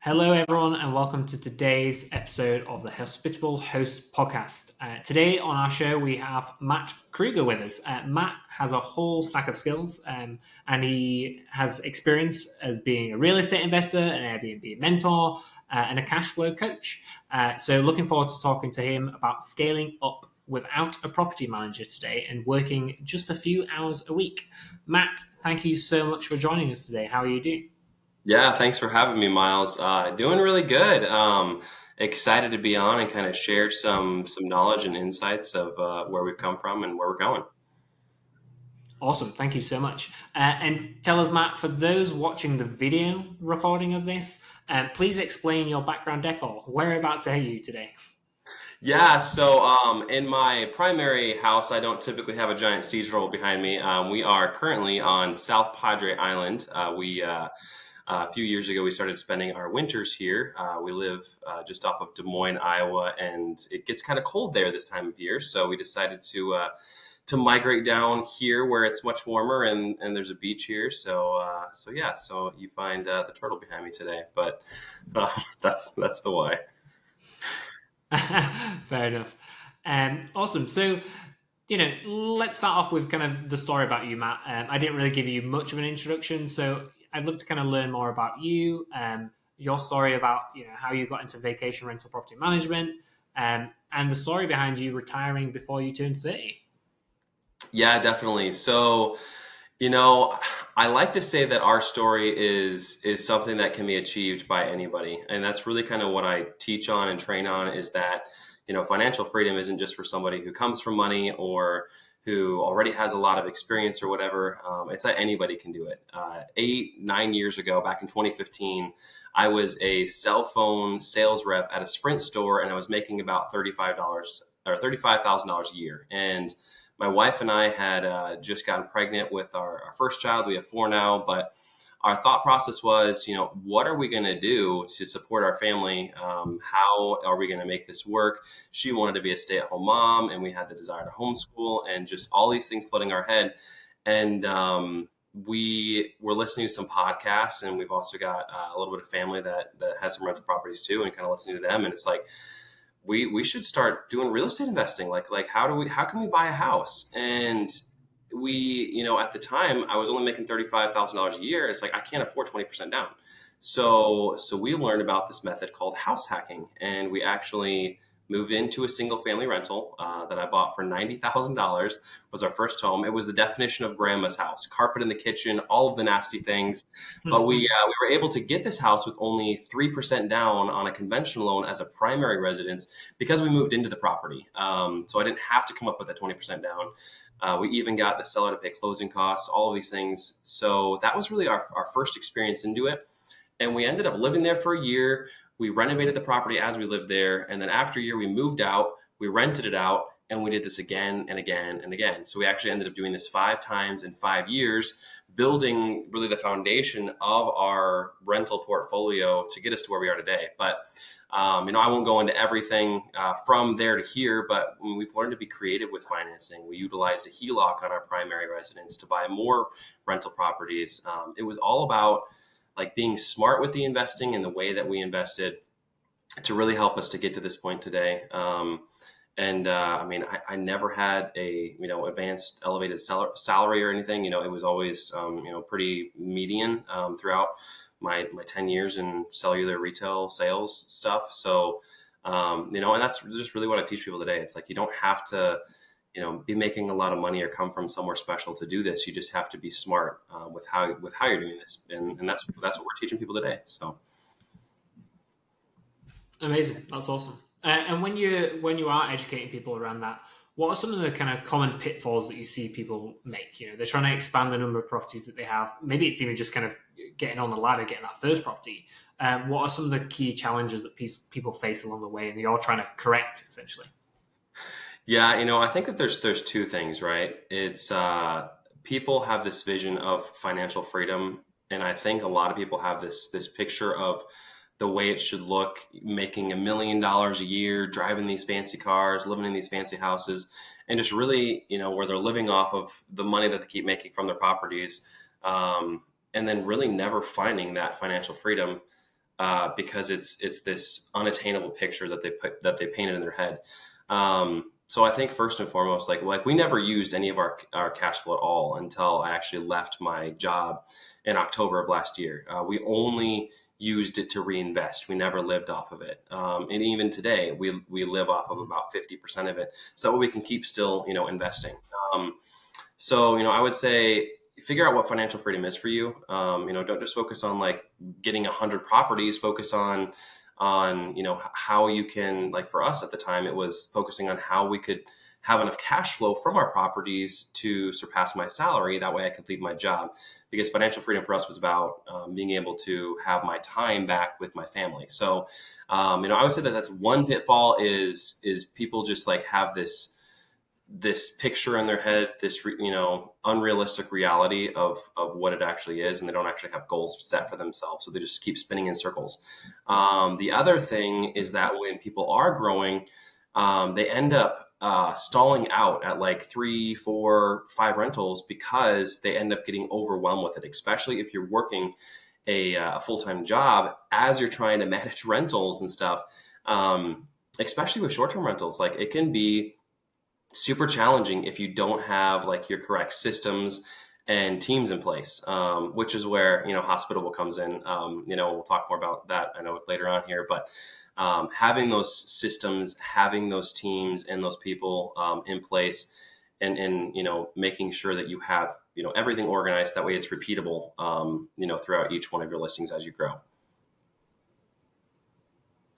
Hello, everyone, and welcome to today's episode of the Hospitable Host podcast. Today on our show, we have Matt Krueger with us. Matt has a whole stack of skills, and he has experience as being a real estate investor, an Airbnb mentor, and a cash flow coach. So, looking forward to talking to him about scaling up without a property manager today and working just a few hours a week. Matt, thank you so much for joining us today. How are you doing? Yeah, thanks for having me, Miles. Doing really good. Excited to be on and kind of share some knowledge and insights of where we've come from and where we're going. Awesome. Thank you so much. And tell us, Matt, for those watching the video recording of this, please explain your background decor. Whereabouts are you today? Yeah, so in my primary house, I don't typically have a giant siege roll behind me. We are currently on South Padre Island. A few years ago, we started spending our winters here. We live just off of Des Moines, Iowa, and it gets kind of cold there this time of year. So we decided to migrate down here where it's much warmer and there's a beach here. So you find the turtle behind me today, but that's the why. Fair enough. Awesome. So, let's start off with kind of the story about you, Matt. I didn't really give you much of an introduction, so I'd love to kind of learn more about you, your story about how you got into vacation rental property management, and the story behind you retiring before you turned 30. Yeah, definitely. So, you know, I like to say that our story is something that can be achieved by anybody, and that's really kind of what I teach on and train on. Is that financial freedom isn't just for somebody who comes from money or who already has a lot of experience or whatever. It's that anybody can do it. 8, 9 years ago, back in 2015, I was a cell phone sales rep at a Sprint store, and I was making about $35 or $35,000 a year, and my wife and I had just gotten pregnant with our first child. We have four now, but our thought process was, what are we going to do to support our family? How are we going to make this work? She wanted to be a stay-at-home mom, and we had the desire to homeschool, and just all these things flooding our head. And we were listening to some podcasts, and we've also got a little bit of family that has some rental properties too, and kind of listening to them. And it's like, we should start doing real estate investing. Like how can we buy a house? And at the time I was only making $35,000 a year. It's like, I can't afford 20% down. So we learned about this method called house hacking, and we actually moved into a single family rental that I bought for $90,000. Was our first home. It was the definition of grandma's house: carpet in the kitchen, all of the nasty things. But we were able to get this house with only 3% down on a conventional loan as a primary residence because we moved into the property. So I didn't have to come up with that 20% down. We even got the seller to pay closing costs, all of these things. So that was really our first experience into it. And we ended up living there for a year. We renovated the property as we lived there. And then after a year, we moved out, we rented it out, and we did this again and again and again. So we actually ended up doing this 5 times in 5 years, building really the foundation of our rental portfolio to get us to where we are today. But I won't go into everything from there to here, but we've learned to be creative with financing. We utilized a HELOC on our primary residence to buy more rental properties. It was all about like being smart with the investing and the way that we invested to really help us to get to this point today. I never had a, advanced elevated salary or anything. It was always, pretty median throughout my 10 years in cellular retail sales stuff. So, and that's just really what I teach people today. It's like, you don't have to, be making a lot of money or come from somewhere special to do this. You just have to be smart with how you're doing this, and that's what we're teaching people today. So Amazing. That's awesome. And when you are educating people around that, what are some of the kind of common pitfalls that you see people make? They're trying to expand the number of properties that they have. Maybe it's even just kind of getting on the ladder, getting that first property. What are some of the key challenges that people face along the way, and you're trying to correct essentially? yeah, I think that there's two things, right? It's people have this vision of financial freedom, and I think a lot of people have this picture of the way it should look, making $1 million a year, driving these fancy cars, living in these fancy houses, and just really, where they're living off of the money that they keep making from their properties, and then really never finding that financial freedom. because it's this unattainable picture that they painted in their head. So I think first and foremost, like we never used any of our cash flow at all until I actually left my job in October of last year. We only used it to reinvest. We never lived off of it. And even today, we live off of about 50% of it. So that way we can keep still, investing. So, I would say figure out what financial freedom is for you. Don't just focus on like getting 100 properties, focus on how you can, like for us at the time, it was focusing on how we could have enough cash flow from our properties to surpass my salary. That way I could leave my job, because financial freedom for us was about being able to have my time back with my family. So, I would say that that's one pitfall is people just like have this picture in their head, this, unrealistic reality of what it actually is. And they don't actually have goals set for themselves. So they just keep spinning in circles. The other thing is that when people are growing, they end up stalling out at like 3, 4, 5 rentals because they end up getting overwhelmed with it, especially if you're working a full-time job as you're trying to manage rentals and stuff. Especially with short-term rentals, like it can be super challenging if you don't have like your correct systems and teams in place, which is where, Hospitable comes in. We'll talk more about that, I know, later on here, but having those systems, having those teams and those people in place, and making sure that you have, everything organized. That way it's repeatable, throughout each one of your listings as you grow.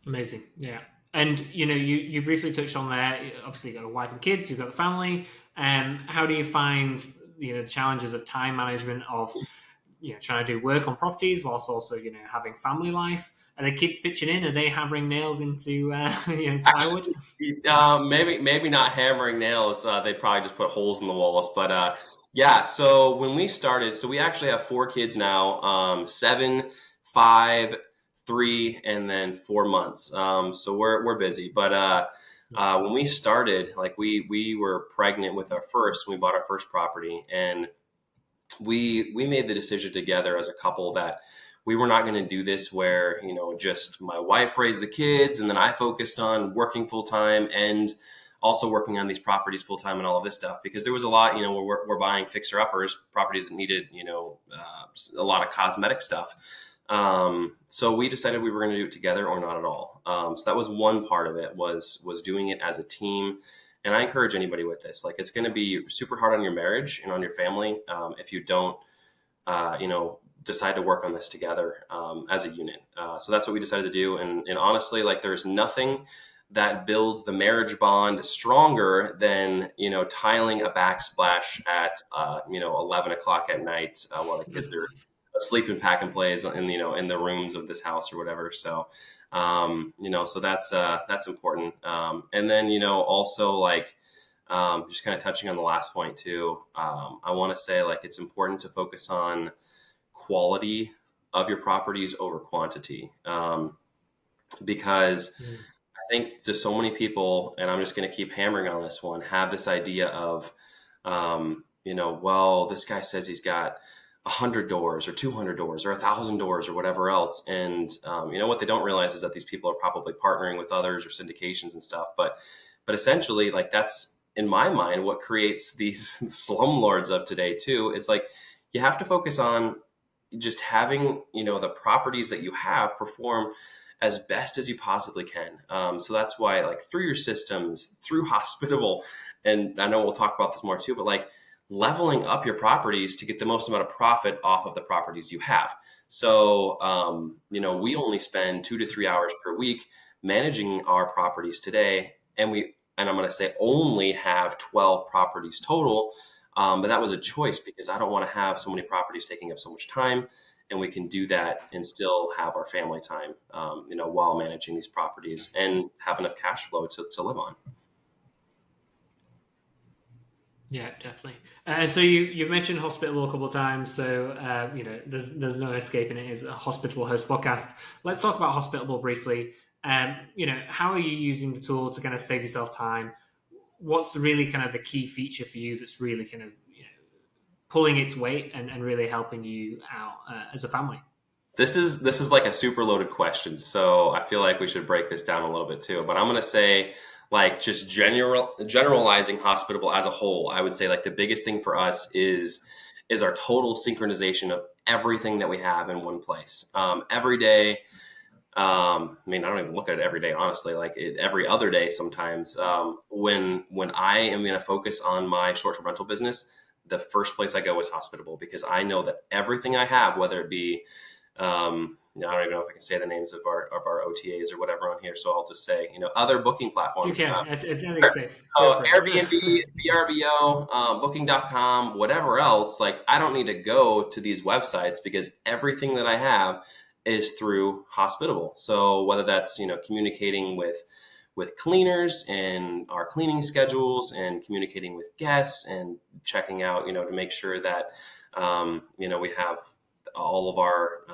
Amazing. Yeah. And, you briefly touched on there, obviously you've got a wife and kids, you've got the family. How do you find, the challenges of time management of, trying to do work on properties whilst also, having family life? Are the kids pitching in? Are they hammering nails into, plywood? Maybe not hammering nails. They probably just put holes in the walls. But yeah, so when we started, so we actually have 4 kids now, 7, 5, 3, and then 4 months. So we're busy. But when we started, like we were pregnant with our first, we bought our first property, and we made the decision together as a couple that we were not going to do this where, just my wife raised the kids and then I focused on working full time and also working on these properties full time and all of this stuff, because there was a lot, where we're buying fixer uppers, properties that needed, a lot of cosmetic stuff. So we decided we were going to do it together or not at all. So that was one part of it, was doing it as a team. And I encourage anybody with this, like it's going to be super hard on your marriage and on your family if you don't, decide to work on this together as a unit. So that's what we decided to do. And honestly, like there's nothing that builds the marriage bond stronger than, tiling a backsplash at, 11 o'clock at night while the kids are asleep and pack and plays in the rooms of this house or whatever. So, so that's important. And then, also like, just kind of touching on the last point too. I want to say like, it's important to focus on quality of your properties over quantity. Because I think just so many people, and I'm just going to keep hammering on this one, have this idea of, well, this guy says he's got 100 doors or 200 doors or 1,000 doors or whatever else. And, what they don't realize is that these people are probably partnering with others or syndications and stuff. But essentially, like that's, in my mind, what creates these slumlords of today too. It's like, you have to focus on just having, the properties that you have perform as best as you possibly can. So that's why, like, through your systems, through Hospitable, and I know we'll talk about this more too, but like leveling up your properties to get the most amount of profit off of the properties you have. So, we only spend 2 to 3 hours per week managing our properties today. And I'm going to say only have 12 properties total. But that was a choice because I don't want to have so many properties taking up so much time, and we can do that and still have our family time, while managing these properties and have enough cash flow to live on. Yeah, definitely. And so you've mentioned Hospitable a couple of times. So, there's no escaping it. It's a Hospitable Host podcast. Let's talk about Hospitable briefly. How are you using the tool to kind of save yourself time? What's really kind of the key feature for you that's really kind of pulling its weight and really helping you out as a family? This is like a super loaded question, so I feel like we should break this down a little bit too. But I'm gonna say, like, just generalizing Hospitable as a whole, I would say like the biggest thing for us is our total synchronization of everything that we have in one place. Every day, I mean, I don't even look at it every day, honestly. Like every other day, sometimes when I am going to focus on my short-term rental business, the first place I go is Hospitable because I know that everything I have, whether it be I don't even know if I can say the names of our OTAs or whatever on here, so I'll just say other booking You platforms. can. I think it's safe. Go for Airbnb, it. VRBO, Booking.com, whatever else. Like I don't need to go to these websites because everything that I have is through Hospitable. So whether that's communicating with cleaners and our cleaning schedules and communicating with guests and checking out to make sure that we have all of our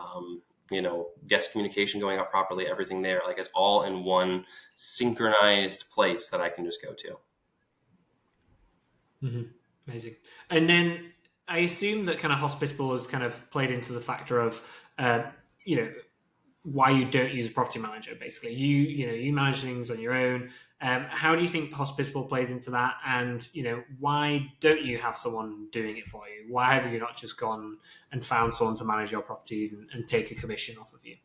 guest communication going out properly, everything there, like it's all in one synchronized place that I can just go to. Mm-hmm. Amazing. And then I assume that kind of Hospitable has kind of played into the factor of, you know, why you don't use a property manager. Basically, you manage things on your own. How do you think Hospitable plays into that? And why don't you have someone doing it for you? Why have you not just gone and found someone to manage your properties and take a commission off of you?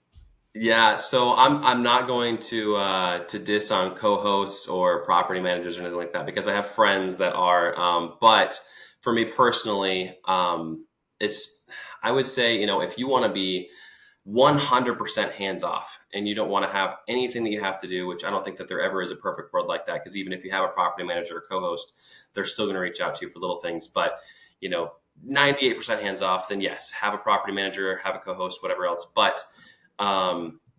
Yeah, so I'm not going to diss on co-hosts or property managers or anything like that because I have friends that are. But for me personally, it's I would say if you want to be 100% hands off and you don't want to have anything that you have to do, which I don't think that there ever is a perfect world like that, because even if you have a property manager or co-host, they're still going to reach out to you for little things. But 98% hands off, then yes, have a property manager, have a co-host, whatever else. But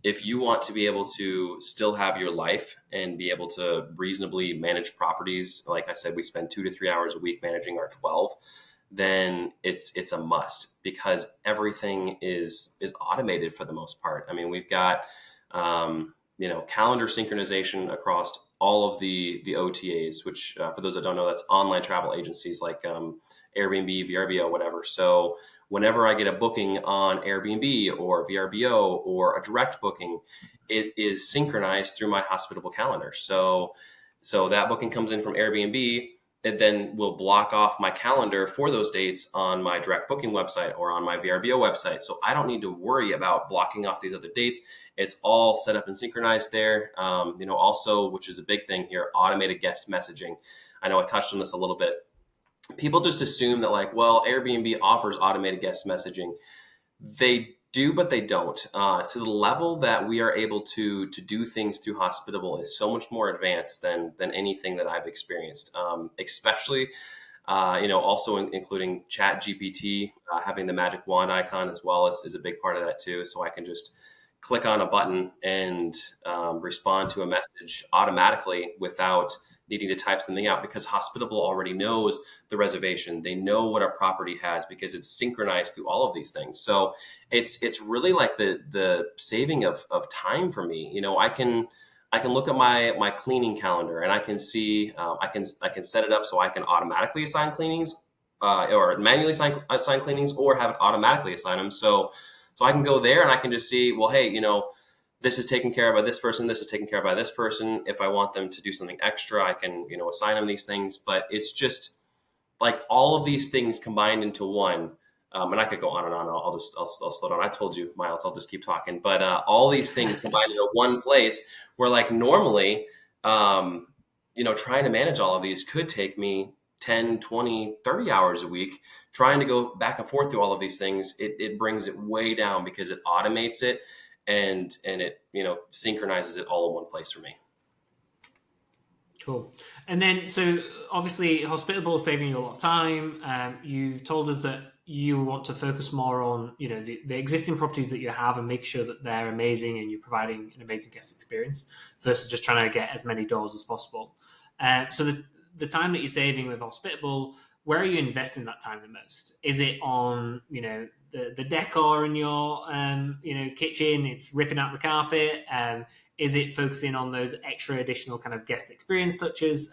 if you want to be able to still have your life and be able to reasonably manage properties, like I said, we spend 2 to 3 hours a week managing our 12, then it's a must because everything is automated for the most part. I mean, we've got calendar synchronization across all of the OTAs, which for those that don't know, that's online travel agencies like Airbnb, VRBO, whatever. So whenever I get a booking on Airbnb or VRBO or a direct booking, it is synchronized through my Hospitable calendar. So that booking comes in from Airbnb. It then will block off my calendar for those dates on my direct booking website or on my VRBO website. So I don't need to worry about blocking off these other dates. It's all set up and synchronized there. Also, which is a big thing here, automated guest messaging. I know I touched on this a little bit. People just assume that Airbnb offers automated guest messaging. They do, but they don't. To the level that we are able to do things through Hospitable is so much more advanced than anything that I've experienced. Especially, also including Chat GPT, having the magic wand icon as well is a big part of that too. So I can just click on a button and respond to a message automatically without needing to type something out because Hospitable already knows the reservation. They know what our property has because it's synchronized through all of these things. So it's really like the saving of time for me. I can look at my cleaning calendar and I can see I can set it up so I can automatically assign cleanings or manually assign cleanings or have it automatically assign them. So I can go there and I can just see, well, hey, this is taken care of by this person. This is taken care of by this person. If I want them to do something extra, I can, assign them these things. But it's just like all of these things combined into one. And I could go on and on. I'll slow down. I told you, Miles, I'll just keep talking. But all these things combined into one place where like normally, trying to manage all of these could take me 10, 20, 30 hours a week. Trying to go back and forth through all of these things, it brings it way down because it automates it and it synchronizes it all in one place for me. Cool. And then, so obviously, Hospitable is saving you a lot of time. You've told us that you want to focus more on the existing properties that you have and make sure that they're amazing and you're providing an amazing guest experience versus just trying to get as many doors as possible. So the time that you're saving with Hospitable, where are you investing that time the most? Is it on the decor in your kitchen? It's ripping out the carpet. Is it focusing on those extra additional kind of guest experience touches?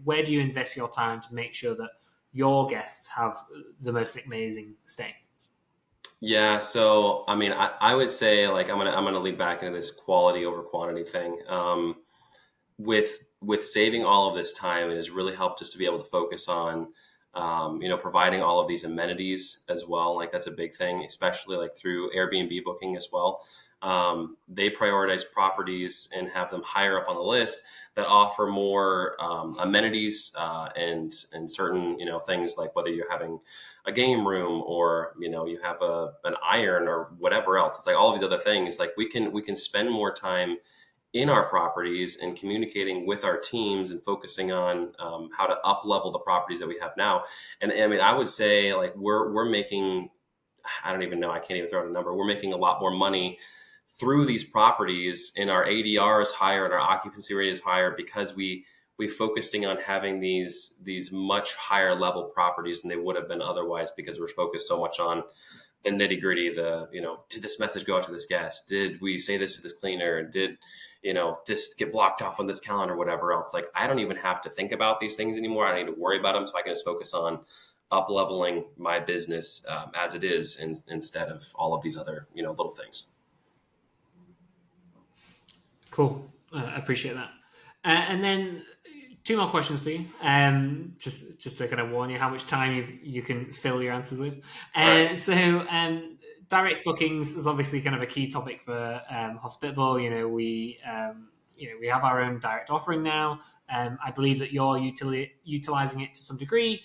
Where do you invest your time to make sure that your guests have the most amazing stay? Yeah, so I mean, I would say like I'm gonna lead back into this quality over quantity thing. With saving all of this time, it has really helped us to be able to focus on, providing all of these amenities as well. Like that's a big thing, especially like through Airbnb booking as well. They prioritize properties and have them higher up on the list that offer more amenities and certain things like whether you're having a game room or you have an iron or whatever else. It's like all of these other things. Like we can spend more time in our properties and communicating with our teams and focusing on how to up level the properties that we have now. And I mean, I would say like we're making, I don't even know, I can't even throw out a number. We're making a lot more money through these properties, and our ADR is higher and our occupancy rate is higher because we focusing on having these much higher level properties than they would have been otherwise, because we're focused so much on the nitty gritty, did this message go out to this guest? Did we say this to this cleaner? Did, this get blocked off on this calendar, whatever else? Like, I don't even have to think about these things anymore. I don't need to worry about them. So I can just focus on up leveling my business as it is instead of all of these other, little things. Cool. I appreciate that. And then two more questions for you. Just to kind of warn you how much time you can fill your answers with. All right. Direct bookings is obviously kind of a key topic for Hospitable. We have our own direct offering now. I believe that you're utilizing it to some degree.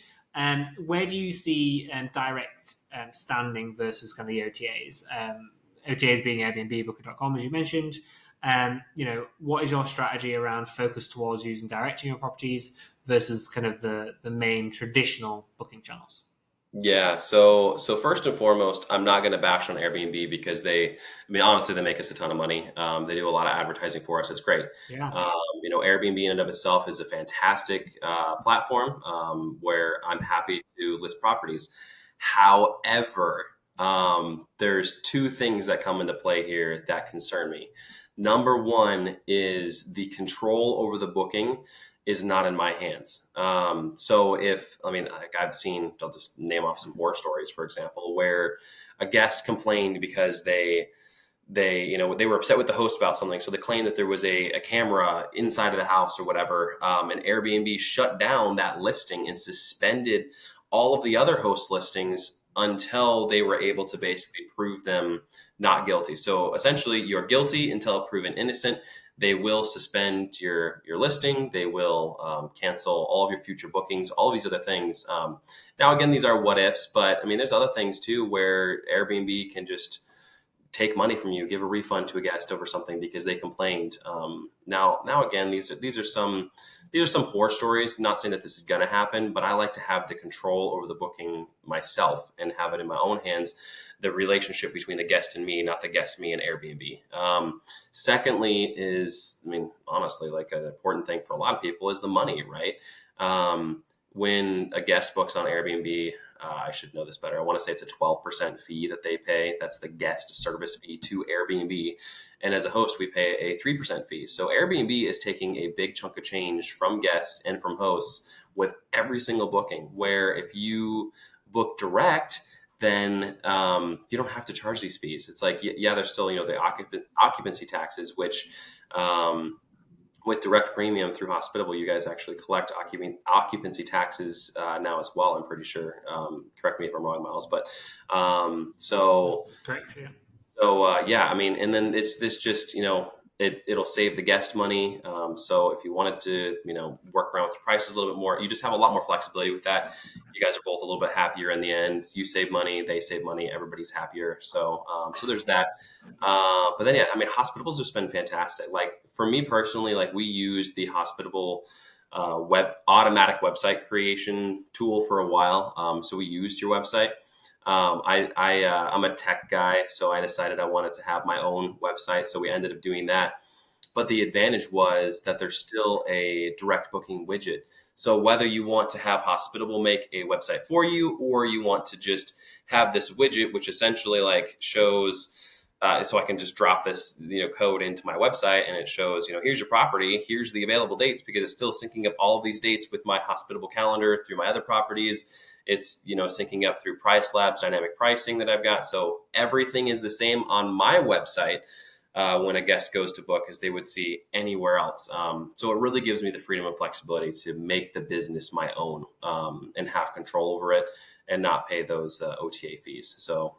Where do you see direct standing versus kind of the OTAs? OTAs being Airbnb, Booker.com, as you mentioned. What is your strategy around focus towards using direct in your properties versus kind of the main traditional booking channels? Yeah. So first and foremost, I'm not going to bash on Airbnb because I mean, honestly, they make us a ton of money. They do a lot of advertising for us. It's great. Yeah. Airbnb in and of itself is a fantastic platform where I'm happy to list properties. However, there's two things that come into play here that concern me. Number one is the control over the booking is not in my hands. So I mean, like I've seen, I'll just name off some horror stories, for example, where a guest complained because they were upset with the host about something. So they claimed that there was a camera inside of the house or whatever. And Airbnb shut down that listing and suspended all of the other host listings until they were able to basically prove them not guilty. So essentially, you're guilty until proven innocent. They will suspend your listing. They will cancel all of your future bookings, all of these other things. Now, again, these are what ifs, but I mean, there's other things too where Airbnb can just take money from you, give a refund to a guest over something because they complained. Now again, these are some horror stories. Not saying that this is going to happen, but I like to have the control over the booking myself and have it in my own hands. The relationship between the guest and me, not the guest, me, and Airbnb. Secondly, I mean, honestly, like an important thing for a lot of people is the money, right? When a guest books on Airbnb, I should know this better. I want to say it's a 12% fee that they pay. That's the guest service fee to Airbnb. And as a host, we pay a 3% fee. So Airbnb is taking a big chunk of change from guests and from hosts with every single booking, where if you book direct, then you don't have to charge these fees. It's like, yeah, there's still, the occupancy taxes, which with direct premium through Hospitable, you guys actually collect occupancy taxes now as well. I'm pretty sure. Correct me if I'm wrong, Miles. But so That's correct. Yeah. yeah, I mean, and then it's this just it'll save the guest money. So if you wanted to work around with your prices a little bit more, you just have a lot more flexibility with that. You guys are both a little bit happier in the end. You save money, they save money, everybody's happier. So there's that. But then, yeah, I mean, Hospitables has been fantastic. Like for me personally, like we use the Hospitable automatic website creation tool for a while. So we used your website. I'm a tech guy, so I decided I wanted to have my own website. So we ended up doing that. But the advantage was that there's still a direct booking widget. So whether you want to have Hospitable make a website for you, or you want to just have this widget, which essentially like shows, so I can just drop this code into my website and it shows here's your property, here's the available dates, because it's still syncing up all of these dates with my Hospitable calendar through my other properties. It's, syncing up through Price Labs, dynamic pricing that I've got. So everything is the same on my website when a guest goes to book as they would see anywhere else. So it really gives me the freedom and flexibility to make the business my own and have control over it and not pay those OTA fees. So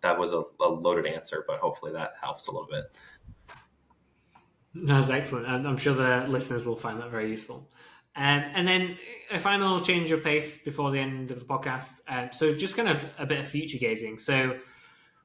that was a loaded answer, but hopefully that helps a little bit. That's excellent. I'm sure the listeners will find that very useful. And then a final change of pace before the end of the podcast. So just kind of a bit of future gazing. So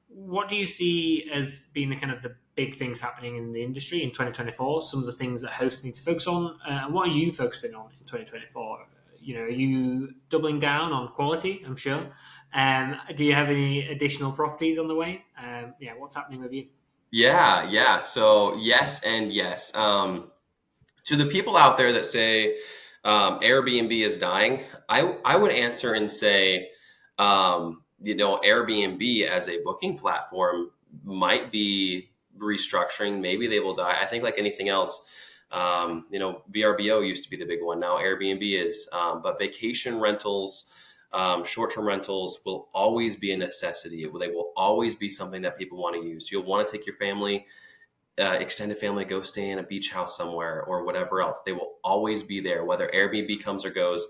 what do you see as being the big things happening in the industry in 2024? Some of the things that hosts need to focus on, and what are you focusing on in 2024? Are you doubling down on quality? I'm sure. Do you have any additional properties on the way? What's happening with you? Yeah. So yes and yes. To the people out there that say Airbnb is dying, I would answer and say, Airbnb as a booking platform might be restructuring. Maybe they will die. I think like anything else, VRBO used to be the big one. Now Airbnb is, but vacation rentals, short-term rentals will always be a necessity. They will always be something that people want to use. You'll want to take your family, extended family, go stay in a beach house somewhere or whatever else. They will always be there, whether Airbnb comes or goes.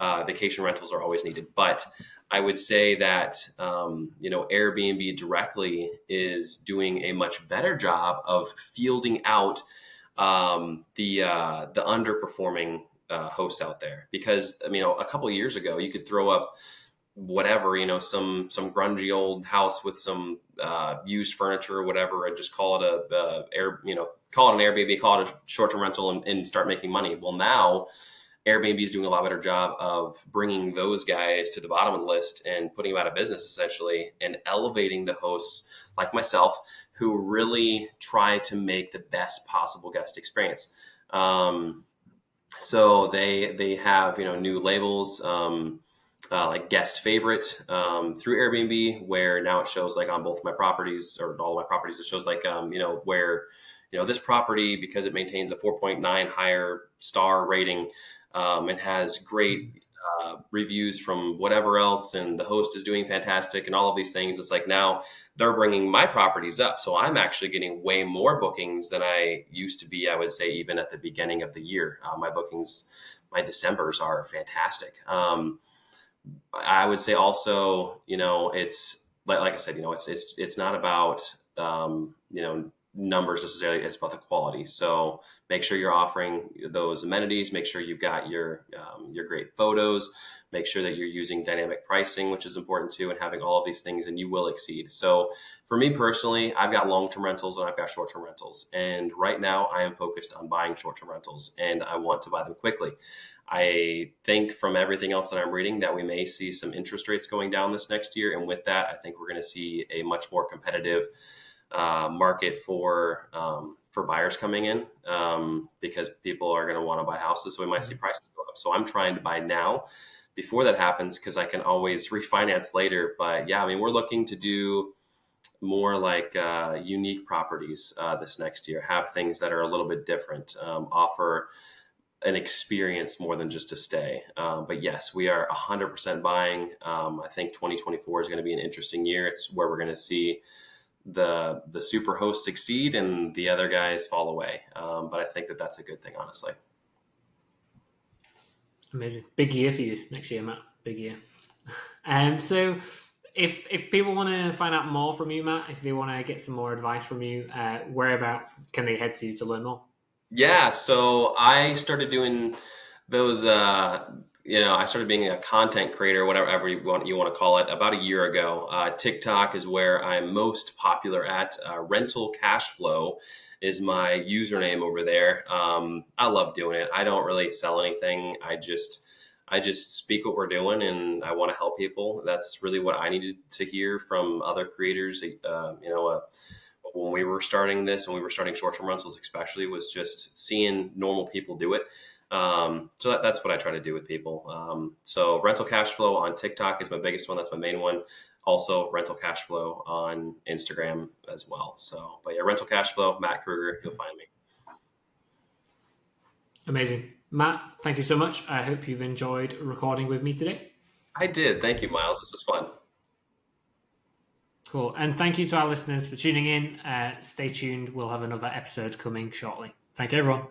Vacation rentals are always needed. But I would say that, Airbnb directly is doing a much better job of fielding out the underperforming hosts out there. Because, a couple of years ago, you could throw up whatever, some grungy old house with some used furniture or whatever, and just call it call it an Airbnb, call it a short-term rental, and start making money. Well, now Airbnb is doing a lot better job of bringing those guys to the bottom of the list and putting them out of business essentially, and elevating the hosts like myself who really try to make the best possible guest experience. So they have new labels. Like guest favorite through Airbnb, where now it shows like on both my properties or all my properties, it shows like, where, this property, because it maintains a 4.9 higher star rating and has great reviews from whatever else, and the host is doing fantastic and all of these things. It's like now they're bringing my properties up. So I'm actually getting way more bookings than I used to be, I would say, even at the beginning of the year. My bookings, my Decembers are fantastic. I would say also, it's like I said, it's not about, numbers necessarily. It's about the quality. So make sure you're offering those amenities, make sure you've got your great photos, make sure that you're using dynamic pricing, which is important too, and having all of these things, and you will exceed. So for me personally, I've got long-term rentals and I've got short-term rentals. And right now I am focused on buying short-term rentals, and I want to buy them quickly. I think from everything else that I'm reading that we may see some interest rates going down this next year. And with that, I think we're going to see a much more competitive market for buyers coming in because people are going to want to buy houses. So we might see prices go up. So I'm trying to buy now before that happens, because I can always refinance later. But yeah, we're looking to do more like unique properties this next year, have things that are a little bit different, offer an experience more than just a stay. But yes, we are 100% buying. I think 2024 is going to be an interesting year. It's where we're going to see the super hosts succeed and the other guys fall away. But I think that that's a good thing, honestly. Amazing. Big year for you next year, Matt. Big year. So if people want to find out more from you, Matt, if they want to get some more advice from you, whereabouts can they head to learn more? Yeah, so I started doing those. I started being a content creator, whatever you want to call it, about a year ago. TikTok is where I'm most popular at. Rental Cash Flow is my username over there. I love doing it. I don't really sell anything. I just speak what we're doing, and I want to help people. That's really what I needed to hear from other creators. When we were starting this, when we were starting short-term rentals especially, was just seeing normal people do it. So that's what I try to do with people. So Rental Cash Flow on TikTok is my biggest one. That's my main one. Also Rental Cash Flow on Instagram as well. So, but yeah, Rental Cash Flow, Matt Krueger, you'll find me. Amazing. Matt, thank you so much. I hope you've enjoyed recording with me today. I did. Thank you, Miles. This was fun. Cool. And thank you to our listeners for tuning in. Stay tuned. We'll have another episode coming shortly. Thank you, everyone.